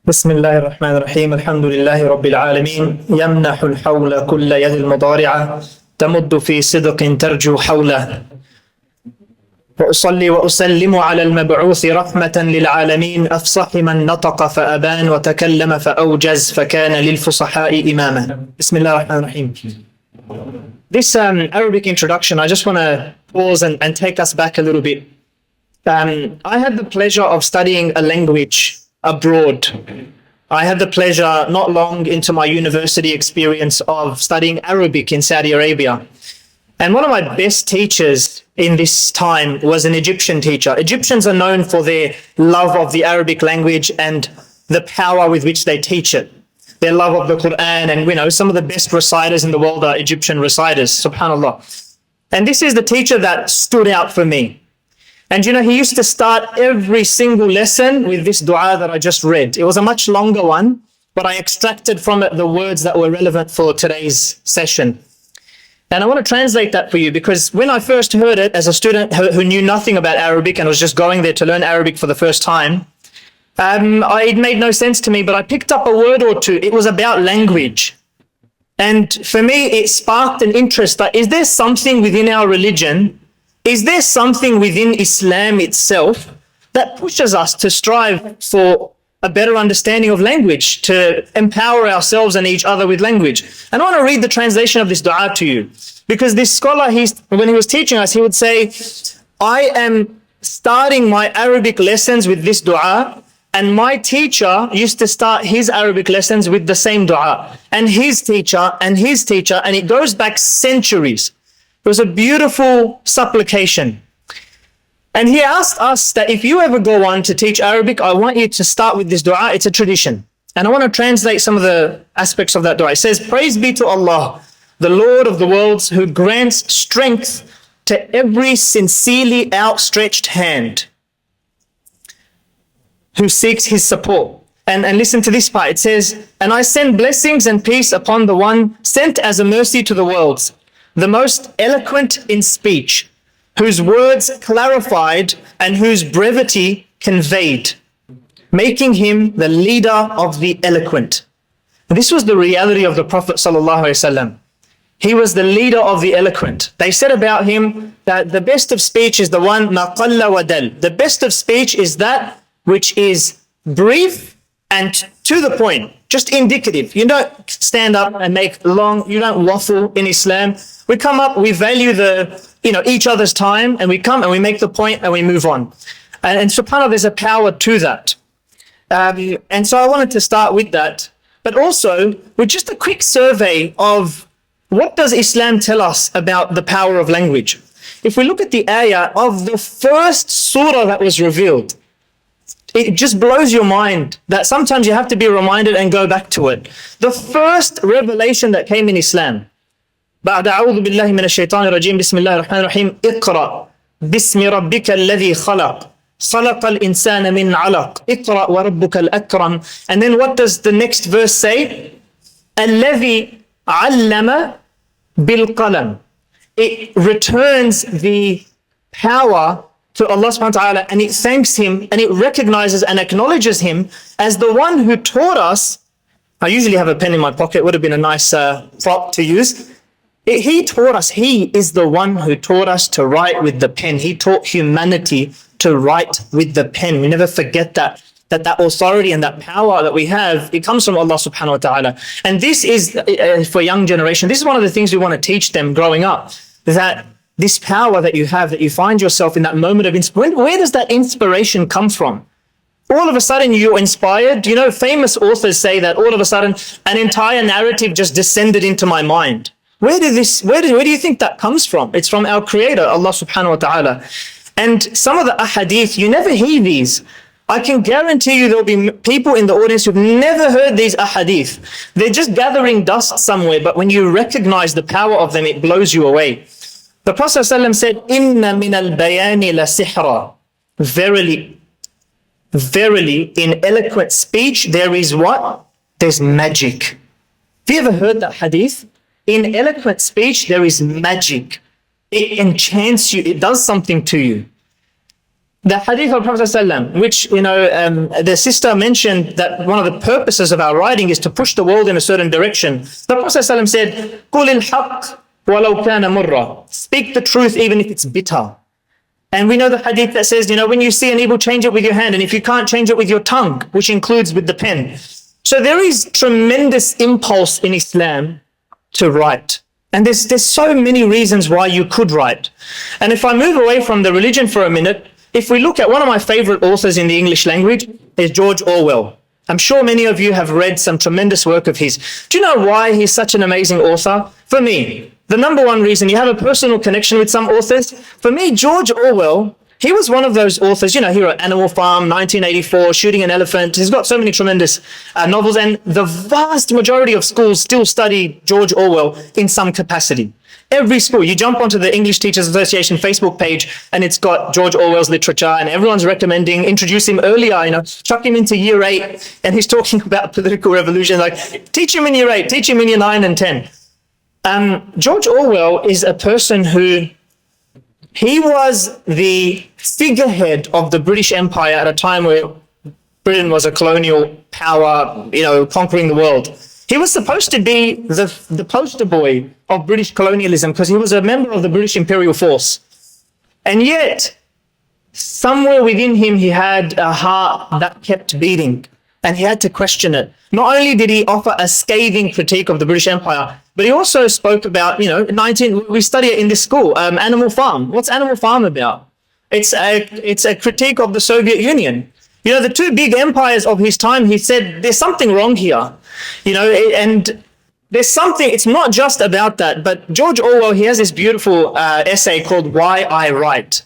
بسم الله الرحمن الرحيم الحمد لله رب العالمين يمنح الحول كل يد المضارعة تمد في صدق ترجو حوله وأصلي وأسلم على المبعوث رحمة للعالمين أفصح من نطق فأبان وتكلم فأوجز فكان للفصحاء إماما. بسم الله الرحمن الرحيم. This Arabic introduction, I just want to pause and take us back a little bit. I had the pleasure of studying a language abroad. I had the pleasure not long into my university experience of studying Arabic in Saudi Arabia. And one of my best teachers in this time was an Egyptian teacher. Egyptians are known for their love of the Arabic language and the power with which they teach it. Their love of the Quran, and some of the best reciters in the world are Egyptian reciters, subhanAllah. And this is the teacher that stood out for me. And he used to start every single lesson with this dua that I just read. It was a much longer one, but I extracted from it the words that were relevant for today's session. And I want to translate that for you, because when I first heard it as a student who knew nothing about Arabic and was just going there to learn Arabic for the first time, it made no sense to me, but I picked up a word or two. It was about language. And for me, it sparked an interest that is there something within our religion, is there something within Islam itself that pushes us to strive for a better understanding of language, to empower ourselves and each other with language? And I want to read the translation of this dua to you, because this scholar, when he was teaching us, he would say, I am starting my Arabic lessons with this dua, and my teacher used to start his Arabic lessons with the same dua, and his teacher, and his teacher, and it goes back centuries. It was a beautiful supplication. And he asked us that if you ever go on to teach Arabic, I want you to start with this dua. It's a tradition. And I want to translate some of the aspects of that dua. It says, praise be to Allah, the Lord of the worlds, who grants strength to every sincerely outstretched hand, who seeks his support. And listen to this part. It says, and I send blessings and peace upon the one sent as a mercy to the worlds, the most eloquent in speech, whose words clarified and whose brevity conveyed, making him the leader of the eloquent. And this was the reality of the Prophet ﷺ. He was the leader of the eloquent. They said about him that the best of speech is the one ma qalla wa dal. The best of speech is that which is brief and to the point, just indicative. You don't stand up and make long, you don't waffle in Islam. We come up, we value each other's time, and we come and we make the point and we move on. And subhanAllah, there's a power to that. And so I wanted to start with that, but also with just a quick survey of what does Islam tell us about the power of language. If we look at the ayah of the first surah that was revealed, it just blows your mind that sometimes you have to be reminded and go back to it. The first revelation that came in Islam, بعد أعوذ بالله من الشيطان الرجيم بسم الله الرحمن الرحيم اقرأ باسم ربك الذي خلق خلق الإنسان من علق اقرأ وربك الأكرم. And then what does the next verse say? الذي علم بالقلم. It returns the power to Allah subhanahu wa ta'ala, and it thanks him and it recognizes and acknowledges him as the one who taught us. I usually have a pen in my pocket, would have been a nice prop to use. He taught us, he is the one who taught us to write with the pen. He taught humanity to write with the pen. We never forget that authority and that power that we have, it comes from Allah subhanahu wa ta'ala. And this is, for young generation, this is one of the things we want to teach them growing up, that this power that you have, that you find yourself in that moment of inspiration, where does that inspiration come from? All of a sudden you're inspired. Famous authors say that all of a sudden an entire narrative just descended into my mind. Where do you think that comes from? It's from our creator, Allah subhanahu wa ta'ala. And some of the ahadith, you never hear these. I can guarantee you there'll be people in the audience who've never heard these ahadith. They're just gathering dust somewhere, but when you recognize the power of them, it blows you away. The Prophet ﷺ said, Inna min al-bayani la sihra. Verily, in eloquent speech, there is what? There's magic. Have you ever heard that hadith? In eloquent speech, there is magic. It enchants you. It does something to you. The hadith of Prophet ﷺ, which, the sister mentioned that one of the purposes of our writing is to push the world in a certain direction. The Prophet ﷺ said, قُلِ الْحَقِّ وَلَوْ كَانَ مُرًّا. Speak the truth even if it's bitter. And we know the hadith that says, when you see an evil, change it with your hand. And if you can't, change it with your tongue, which includes with the pen. So there is tremendous impulse in Islam to write. And there's so many reasons why you could write. And if I move away from the religion for a minute, if we look at one of my favorite authors in the English language is George Orwell. I'm sure many of you have read some tremendous work of his. Do you know why he's such an amazing author? For me, the number one reason, you have a personal connection with some authors. For me, George Orwell, he was one of those authors, he wrote Animal Farm, 1984, Shooting an Elephant. He's got so many tremendous novels, and the vast majority of schools still study George Orwell in some capacity. Every school, you jump onto the English Teachers Association Facebook page and it's got George Orwell's literature, and everyone's recommending, introduce him earlier, chuck him into year 8, and he's talking about political revolution, like teach him in year 8, teach him in year 9 and 10. George Orwell is a person who, he was the figurehead of the British Empire at a time where Britain was a colonial power, conquering the world. He was supposed to be the poster boy of British colonialism because he was a member of the British Imperial Force. And yet, somewhere within him, he had a heart that kept beating, and he had to question it. Not only did he offer a scathing critique of the British Empire, but he also spoke about, we study it in this school, Animal Farm. What's Animal Farm about? It's a critique of the Soviet Union. The two big empires of his time, he said, there's something wrong here. And there's something, it's not just about that, but George Orwell, he has this beautiful essay called Why I Write.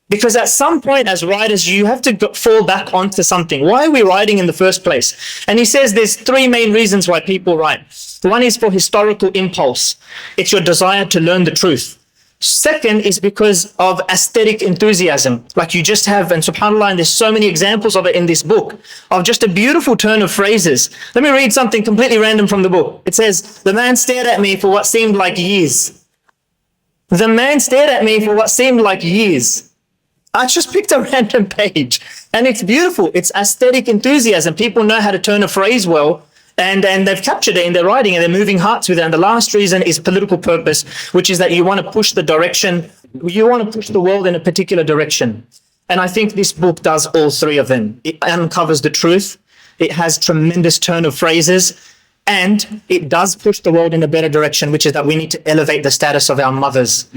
Because at some point as writers, you have to fall back onto something. Why are we writing in the first place? And he says there's 3 main reasons why people write. One is for historical impulse. It's your desire to learn the truth. Second is because of aesthetic enthusiasm, like you just have, and subhanAllah, and there's so many examples of it in this book, of just a beautiful turn of phrases. Let me read something completely random from the book. It says, the man stared at me for what seemed like years. The man stared at me for what seemed like years. I just picked a random page, and it's beautiful. It's aesthetic enthusiasm. People know how to turn a phrase well, and they've captured it in their writing, and they're moving hearts with it. And the last reason is political purpose, which is that you want to push the direction, you want to push the world in a particular direction. And I think this book does all 3 of them. It uncovers the truth, it has tremendous turn of phrases, and it does push the world in a better direction, which is that we need to elevate the status of our mothers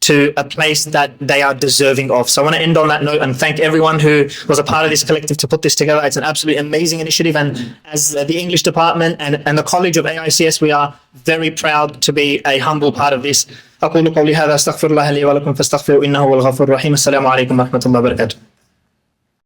to a place that they are deserving of. So I want to end on that note and thank everyone who was a part of this collective to put this together. It's an absolutely amazing initiative, and as the English department and the College of AICS, we are very proud to be a humble part of this. أقول قولي هذا أستغفر الله لي ولكم فاستغفروا إنه هو الغفور الرحيم. السلام عليكم ورحمة الله وبركاته.